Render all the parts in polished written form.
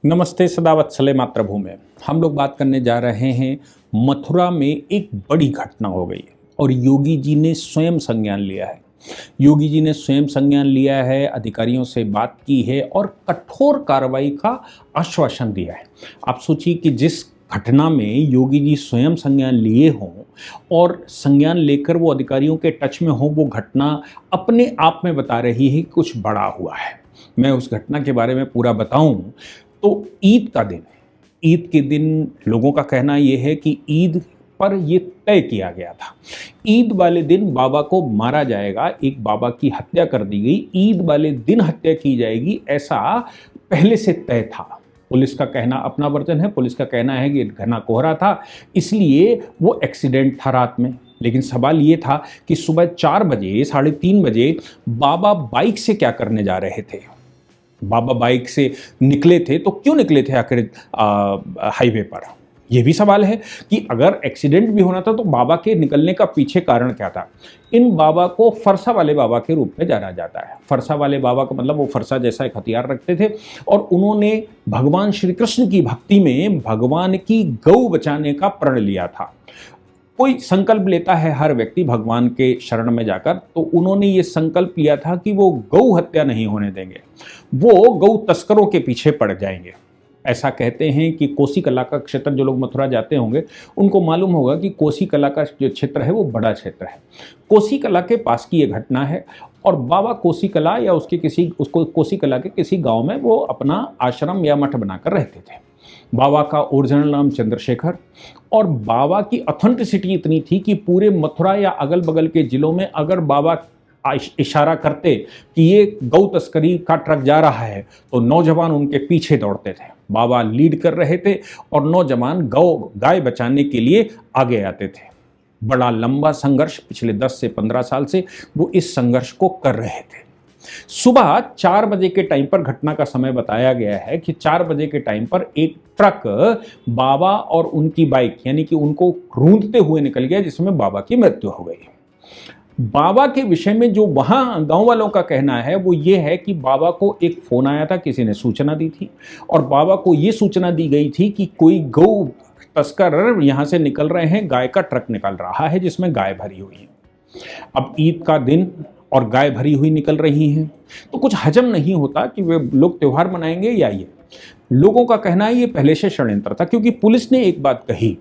नमस्ते सदावत्सले मातृभूमि। हम लोग बात करने जा रहे हैं, मथुरा में एक बड़ी घटना हो गई और योगी जी ने स्वयं संज्ञान लिया है। योगी जी ने स्वयं संज्ञान लिया है, अधिकारियों से बात की है और कठोर कार्रवाई का आश्वासन दिया है। आप सोचिए कि जिस घटना में योगी जी स्वयं संज्ञान लिए हों और संज्ञान लेकर वो अधिकारियों के टच में हो, वो घटना अपने आप में बता रही है कि कुछ बड़ा हुआ है। मैं उस घटना के बारे में पूरा बताऊं तो ईद का दिन, ईद के दिन लोगों का कहना ये है कि ईद पर ये तय किया गया था। ईद वाले दिन बाबा को मारा जाएगा, एक बाबा की हत्या कर दी गई, ईद वाले दिन हत्या की जाएगी, ऐसा पहले से तय था। पुलिस का कहना अपना वर्जन है, पुलिस का कहना है कि घना कोहरा था इसलिए वो एक्सीडेंट था रात में। लेकिन सवाल ये था कि सुबह 4 बजे 3:30 बजे बाबा बाइक से क्या करने जा रहे थे। बाबा बाइक से निकले थे तो क्यों निकले थे आखिर हाईवे पर, यह भी सवाल है कि अगर एक्सीडेंट भी होना था तो बाबा के निकलने का पीछे कारण क्या था। इन बाबा को फरसा वाले बाबा के रूप में जाना जाता है। फरसा वाले बाबा का मतलब वो फरसा जैसा एक हथियार रखते थे और उन्होंने भगवान श्री कृष्ण की भक्ति में भगवान की गौ बचाने का प्रण लिया था। कोई संकल्प लेता है हर व्यक्ति भगवान के शरण में जाकर, तो उन्होंने ये संकल्प लिया था कि वो गौ हत्या नहीं होने देंगे, वो गौ तस्करों के पीछे पड़ जाएंगे। ऐसा कहते हैं कि कोसी कला का क्षेत्र, जो लोग मथुरा जाते होंगे उनको मालूम होगा कि कोसी कला का जो क्षेत्र है वो बड़ा क्षेत्र है। कोसी कला के पास की ये घटना है और बाबा कोसी कला या उसको कोसी कला के किसी गांव में वो अपना आश्रम या मठ बनाकर रहते थे। बाबा का ओरिजिनल नाम चंद्रशेखर, और बाबा की ऑथेंटिसिटी इतनी थी कि पूरे मथुरा या अगल बगल के जिलों में अगर बाबा इशारा करते कि ये गौ तस्करी का ट्रक जा रहा है तो नौजवान उनके पीछे दौड़ते थे। बाबा लीड कर रहे थे और नौजवान गाय बचाने के लिए आगे आते थे। बड़ा लंबा संघर्ष, पिछले 10 से 15 साल से वो इस संघर्ष को कर रहे थे। सुबह 4 बजे के टाइम पर, घटना का समय बताया गया है कि 4 बजे के टाइम पर एक ट्रक बाबा और उनकी बाइक यानी कि उनको रूंधते हुए निकल गया, जिसमें बाबा की मृत्यु हो गई। बाबा के विषय में जो वहां गांव वालों का कहना है वो ये है कि बाबा को एक फोन आया था, किसी ने सूचना दी थी और बाबा को ये सूचना दी गई थी कि कोई गौ तस्कर यहां से निकल रहे हैं, गाय का ट्रक निकल रहा है जिसमें गाय भरी हुई है। अब ईद का दिन और गाय भरी हुई निकल रही हैं तो कुछ हजम नहीं होता कि वे लोग त्यौहार मनाएंगे या ये। लोगों का कहना है ये पहले से षड्यंत्र था, क्योंकि पुलिस ने एक बात कही,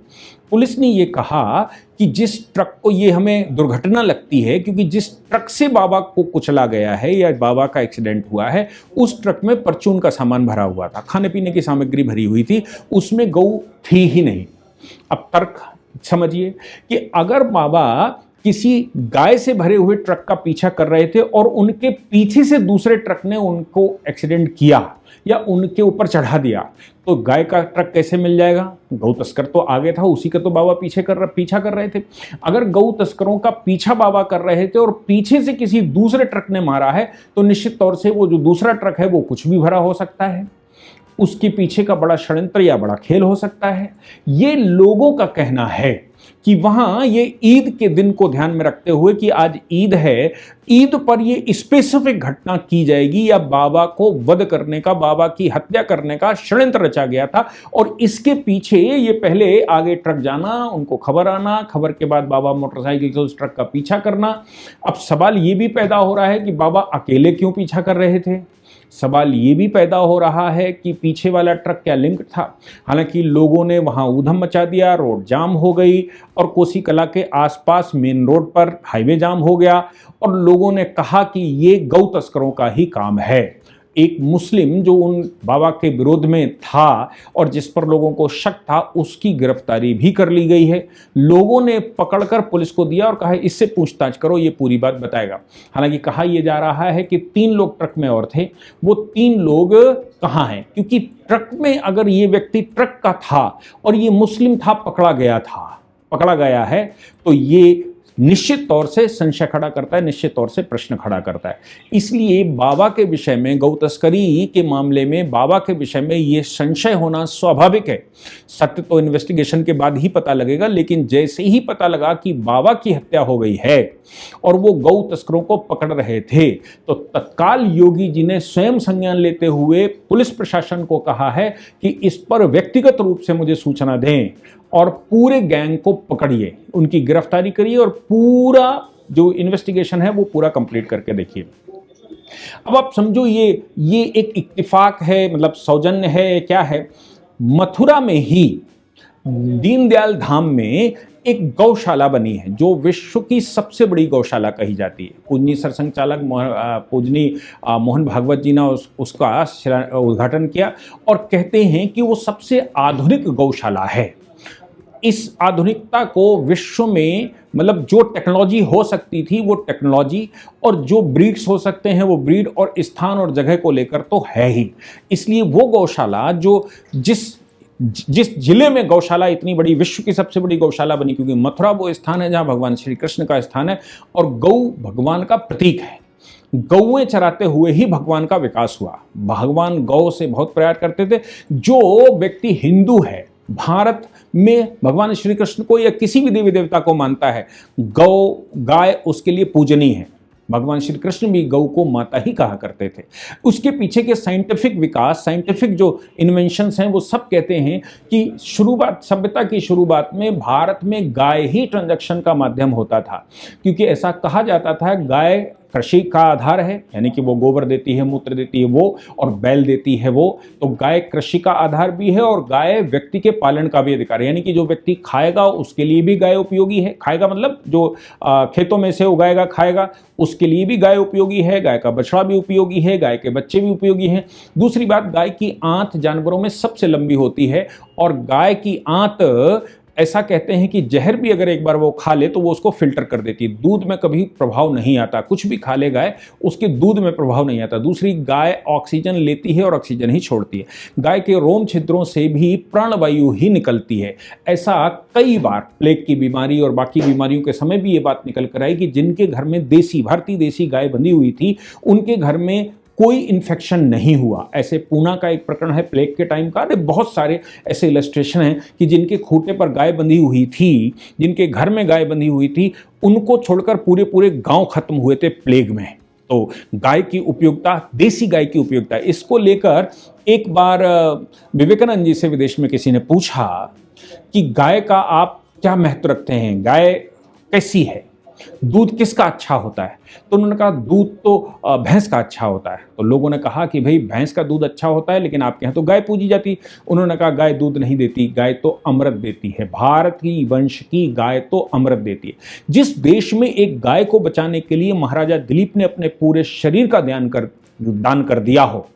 पुलिस ने ये कहा कि जिस ट्रक को, ये हमें दुर्घटना लगती है क्योंकि जिस ट्रक से बाबा को कुचला गया है या बाबा का एक्सीडेंट हुआ है उस ट्रक में परचून का सामान भरा हुआ था, खाने पीने की सामग्री भरी हुई थी, उसमें गौ थी ही नहीं। अब तर्क समझिए कि अगर बाबा किसी गाय से भरे हुए ट्रक का पीछा कर रहे थे और उनके पीछे से दूसरे ट्रक ने उनको एक्सीडेंट किया या उनके ऊपर चढ़ा दिया तो गाय का ट्रक कैसे मिल जाएगा। गौ तस्कर तो आगे था, उसी का तो बाबा पीछा कर रहे थे। अगर गौ तस्करों का पीछा बाबा कर रहे थे और पीछे से किसी दूसरे ट्रक ने मारा है तो निश्चित तौर से वो जो दूसरा ट्रक है वो कुछ भी भरा हो सकता है, उसके पीछे का बड़ा षड्यंत्र या बड़ा खेल हो सकता है। ये लोगों का कहना है कि वहां ये ईद के दिन को ध्यान में रखते हुए कि आज ईद है, ईद पर ये स्पेसिफिक घटना की जाएगी या बाबा को वध करने का, बाबा की हत्या करने का षड्यंत्र रचा गया था और इसके पीछे ये पहले आगे ट्रक जाना, उनको खबर आना, खबर के बाद बाबा मोटरसाइकिल से उस ट्रक का पीछा करना। अब सवाल ये भी पैदा हो रहा है कि बाबा अकेले क्यों पीछा कर रहे थे। सवाल ये भी पैदा हो रहा है कि पीछे वाला ट्रक क्या लिंक था। हालांकि लोगों ने वहां ऊधम मचा दिया, रोड जाम हो गई और कोसी कला के आसपास मेन रोड पर हाईवे जाम हो गया और लोगों ने कहा कि ये गौ तस्करों का ही काम है। एक मुस्लिम जो उन बाबा के विरोध में था और जिस पर लोगों को शक था उसकी गिरफ्तारी भी कर ली गई है। लोगों ने पकड़कर पुलिस को दिया और कहा इससे पूछताछ करो, ये पूरी बात बताएगा। हालांकि कहा यह जा रहा है कि 3 लोग ट्रक में और थे, वो 3 लोग कहाँ हैं, क्योंकि ट्रक में अगर ये व्यक्ति ट्रक का था और ये मुस्लिम था, पकड़ा गया है तो ये निश्चित तौर से संशय खड़ा करता है, निश्चित तौर से प्रश्न खड़ा करता है। इसलिए बाबा के विषय में, गौ तस्करी के मामले में बाबा के विषय में ये संशय होना स्वाभाविक है। सत्य तो इन्वेस्टिगेशन के बाद ही पता लगेगा, लेकिन जैसे ही पता लगा कि बाबा की हत्या हो गई है और वो गौ तस्करों को पकड़ रहे थे, तो तत्काल योगी जी ने स्वयं संज्ञान लेते हुए पुलिस प्रशासन को कहा है कि इस पर व्यक्तिगत रूप से मुझे सूचना दें और पूरे गैंग को पकड़िए, उनकी गिरफ्तारी करिए और पूरा जो इन्वेस्टिगेशन है वो पूरा कंप्लीट करके देखिए। अब आप समझो ये एक इत्तेफाक है, मतलब सौजन्य है, क्या है। मथुरा में ही दीनदयाल धाम में एक गौशाला बनी है जो विश्व की सबसे बड़ी गौशाला कही जाती है। पूजनीय सरसंघ चालक पूजनीय मोहन भागवत जी ने उसका उद्घाटन किया और कहते हैं कि वो सबसे आधुनिक गौशाला है। इस आधुनिकता को विश्व में, मतलब जो टेक्नोलॉजी हो सकती थी वो टेक्नोलॉजी, और जो ब्रीड्स हो सकते हैं वो ब्रीड, और स्थान और जगह को लेकर तो है ही। इसलिए वो गौशाला जो जिस जिले में गौशाला इतनी बड़ी, विश्व की सबसे बड़ी गौशाला बनी, क्योंकि मथुरा वो स्थान है जहां भगवान श्री कृष्ण का स्थान है और गौ भगवान का प्रतीक है। गौएं चराते हुए ही भगवान का विकास हुआ। भगवान गौ से बहुत प्यार करते थे। जो व्यक्ति हिंदू है, भारत में भगवान श्री कृष्ण को या किसी भी देवी देवता को मानता है, गाय उसके लिए पूजनीय है। भगवान श्री कृष्ण भी गौ को माता ही कहा करते थे। उसके पीछे के साइंटिफिक विकास, साइंटिफिक जो इन्वेंशंस हैं, वो सब कहते हैं कि सभ्यता की शुरुआत में भारत में गाय ही ट्रांजैक्शन का माध्यम होता था, क्योंकि ऐसा कहा जाता था गाय कृषि का आधार है, यानी कि वो गोबर देती है, मूत्र देती है वो, और बैल देती है वो, तो गाय कृषि का आधार भी है और गाय व्यक्ति के पालन का भी अधिकार है। यानी कि जो व्यक्ति खाएगा उसके लिए भी गाय उपयोगी है। खाएगा मतलब जो खेतों में से उगाएगा खाएगा, उसके लिए भी गाय उपयोगी है। गाय का बछड़ा भी उपयोगी है, गाय के बच्चे भी उपयोगी हैं। दूसरी बात, गाय की आंत जानवरों में सबसे लंबी होती है और गाय की आंत, ऐसा कहते हैं कि जहर भी अगर एक बार वो खा ले तो वो उसको फिल्टर कर देती है। दूध में कभी प्रभाव नहीं आता, कुछ भी खा ले गाय, उसके दूध में प्रभाव नहीं आता। दूसरी, गाय ऑक्सीजन लेती है और ऑक्सीजन ही छोड़ती है। गाय के रोम छिद्रों से भी प्राणवायु ही निकलती है। ऐसा कई बार प्लेग की बीमारी और बाकी बीमारियों के समय भी ये बात निकल कर आई कि जिनके घर में भारतीय देसी गाय बंधी हुई थी, उनके घर में कोई इन्फेक्शन नहीं हुआ। ऐसे पूना का एक प्रकरण है प्लेग के टाइम का। बहुत सारे ऐसे इलस्ट्रेशन हैं कि जिनके खूंटे पर गाय बंधी हुई थी, जिनके घर में गाय बंधी हुई थी, उनको छोड़कर पूरे गांव खत्म हुए थे प्लेग में। तो गाय की उपयोगिता, देसी गाय की उपयोगिता, इसको लेकर एक बार विवेकानंद जी से विदेश में किसी ने पूछा कि गाय का आप क्या महत्व रखते हैं, गाय कैसी है, दूध किसका अच्छा होता है? तो उन्होंने कहा दूध तो भैंस का अच्छा होता है। तो लोगों ने कहा कि भाई भैंस का दूध अच्छा होता है, लेकिन आपके यहाँ तो गाय पूजी जाती। उन्होंने कहा गाय दूध नहीं देती, गाय तो अमृत देती है। भारत की वंश की गाय तो अमृत देती है। जिस देश में एक गाय को बचाने के लिए महाराजा दिलीप ने अपने पूरे शरीर का दान कर दिया हो,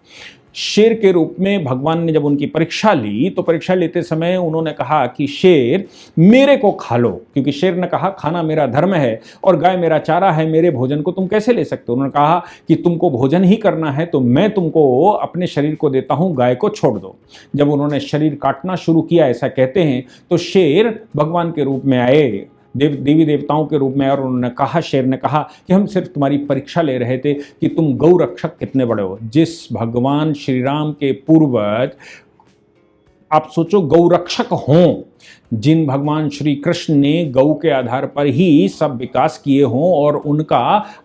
शेर के रूप में भगवान ने जब उनकी परीक्षा ली, तो परीक्षा लेते समय उन्होंने कहा कि शेर मेरे को खा लो, क्योंकि शेर ने कहा खाना मेरा धर्म है और गाय मेरा चारा है, मेरे भोजन को तुम कैसे ले सकते हो? उन्होंने कहा कि तुमको भोजन ही करना है तो मैं तुमको अपने शरीर को देता हूं, गाय को छोड़ दो। जब उन्होंने शरीर काटना शुरू किया, ऐसा कहते हैं, तो शेर भगवान के रूप में आए, देवी देवताओं के रूप में, और उन्होंने कहा, शेर ने कहा कि हम सिर्फ तुम्हारी परीक्षा ले रहे थे कि तुम गौ रक्षक कितने बड़े हो। जिस भगवान श्री राम के पूर्वज, आप सोचो, गौ रक्षक हों, जिन भगवान श्री कृष्ण ने गौ के आधार पर ही सब विकास किए हों और उनका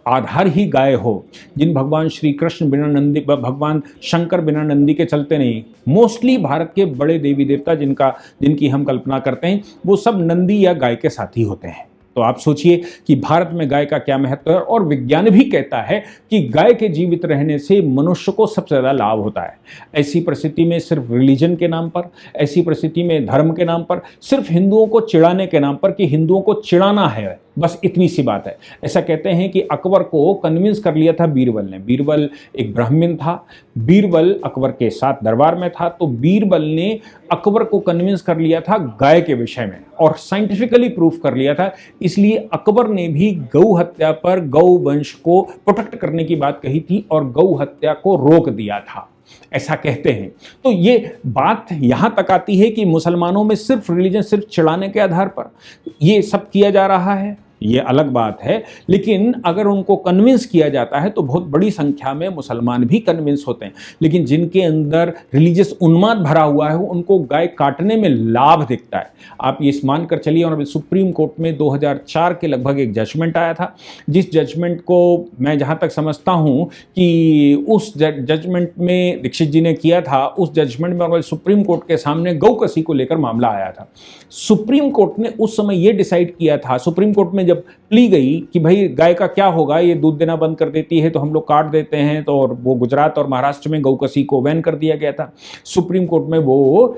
आधार ही गाय हो, जिन भगवान श्री कृष्ण बिना नंदी, भगवान शंकर बिना नंदी के चलते नहीं। मोस्टली भारत के बड़े देवी देवता जिनकी हम कल्पना करते हैं, वो सब नंदी या गाय के साथ ही होते हैं। तो आप सोचिए कि भारत में गाय का क्या महत्व है। और विज्ञान भी कहता है कि गाय के जीवित रहने से मनुष्य को सबसे ज़्यादा लाभ होता है। ऐसी परिस्थिति में सिर्फ रिलीजन के नाम पर, ऐसी परिस्थिति में धर्म के नाम पर, सिर्फ हिंदुओं को चिढ़ाने के नाम पर कि हिंदुओं को चिढ़ाना है, बस इतनी सी बात है। ऐसा कहते हैं कि अकबर को कन्विंस कर लिया था बीरबल ने। बीरबल एक ब्राह्मण था, बीरबल अकबर के साथ दरबार में था, तो बीरबल ने अकबर को कन्विंस कर लिया था गाय के विषय में और साइंटिफिकली प्रूफ कर लिया था। इसलिए अकबर ने भी गौ हत्या पर गौ वंश को प्रोटेक्ट करने की बात कही थी और गौ हत्या को रोक दिया था, ऐसा कहते हैं। तो ये बात यहां तक आती है कि मुसलमानों में सिर्फ रिलीजन, सिर्फ चिढ़ाने के आधार पर ये सब किया जा रहा है। ये अलग बात है, लेकिन अगर उनको कन्विंस किया जाता है तो बहुत बड़ी संख्या में मुसलमान भी कन्विंस होते हैं। लेकिन जिनके अंदर रिलीजियस उन्माद भरा हुआ है उनको गाय काटने में लाभ दिखता है। आप ये मानकर चलिए, और सुप्रीम कोर्ट में 2004 के लगभग एक जजमेंट आया था, जिस जजमेंट को मैं जहाँ तक समझता हूँ कि उस जजमेंट में दीक्षित जी ने किया था, उस जजमेंट में सुप्रीम कोर्ट के सामने गौ कसी को लेकर मामला आया था। सुप्रीम कोर्ट ने उस समय ये डिसाइड किया था, सुप्रीम कोर्ट में जब प्ली गई कि भाई गाय का क्या होगा, ये दूध देना बंद कर देती है तो हम लोग काट देते हैं, तो और वो गुजरात और महाराष्ट्र में गौ कसी को बैन कर दिया गया था। सुप्रीम कोर्ट में वो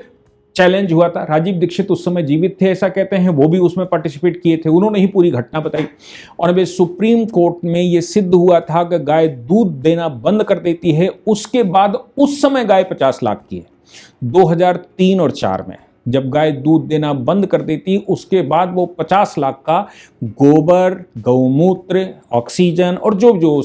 चैलेंज हुआ था। राजीव दीक्षित उस समय जीवित थे ऐसा कहते हैं, वो भी उसमें पार्टिसिपेट किए थे, उन्होंने ही पूरी घटना बताई। और वे सुप्रीम कोर्ट में ये सिद्ध हुआ था कि गाय दूध देना बंद कर देती है। उसके बाद उस समय गाय 50 लाख की है, 2003 और 4 में जब गाय दूध देना बंद कर देती, उसके बाद वो 50 लाख का गोबर, गौमूत्र, ऑक्सीजन और जो जो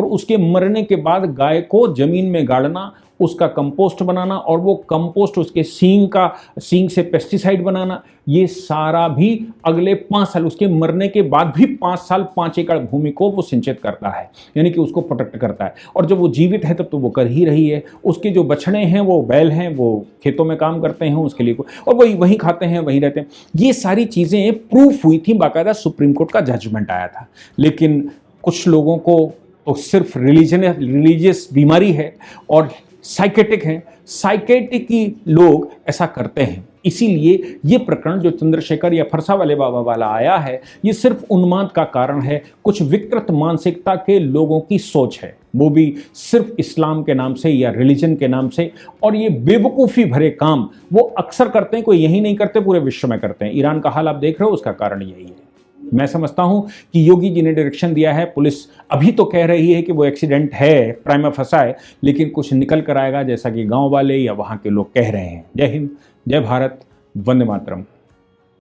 उसके मरने के बाद गाय को जमीन में गाड़ना, उसका कंपोस्ट बनाना, और वो कंपोस्ट उसके सींग से पेस्टिसाइड बनाना, ये सारा भी अगले 5 साल, उसके मरने के बाद भी 5 साल 5 एकड़ भूमि को वो सिंचित करता है, यानी कि उसको प्रोटेक्ट करता है। और जब वो जीवित है तब तो वो कर ही रही है। उसके जो बछड़े हैं, वो बैल हैं, वो खेतों में काम करते हैं उसके लिए, और वहीं खाते हैं, वहीं रहते हैं। ये सारी चीज़ें प्रूफ हुई थी, बाकायदा सुप्रीम कोर्ट का जजमेंट आया था। लेकिन कुछ लोगों को तो सिर्फ रिलीजियस बीमारी है और साइकेटिक हैं, साइकेटिक ही लोग ऐसा करते हैं। इसीलिए ये प्रकरण जो चंद्रशेखर या फरसा वाले बाबा वाला आया है, ये सिर्फ उन्माद का कारण है। कुछ विकृत मानसिकता के लोगों की सोच है, वो भी सिर्फ इस्लाम के नाम से या रिलीजन के नाम से, और ये बेवकूफ़ी भरे काम वो अक्सर करते हैं। कोई यही नहीं करते, पूरे विश्व में करते हैं। ईरान का हाल आप देख रहे हो, उसका कारण यही है। मैं समझता हूं कि योगी जी ने डायरेक्शन दिया है। पुलिस अभी तो कह रही है कि वो एक्सीडेंट है, प्राइमा फसा है, लेकिन कुछ निकल कर आएगा, जैसा कि गांव वाले या वहां के लोग कह रहे हैं। जय हिंद, जय भारत, वंदे मातरम।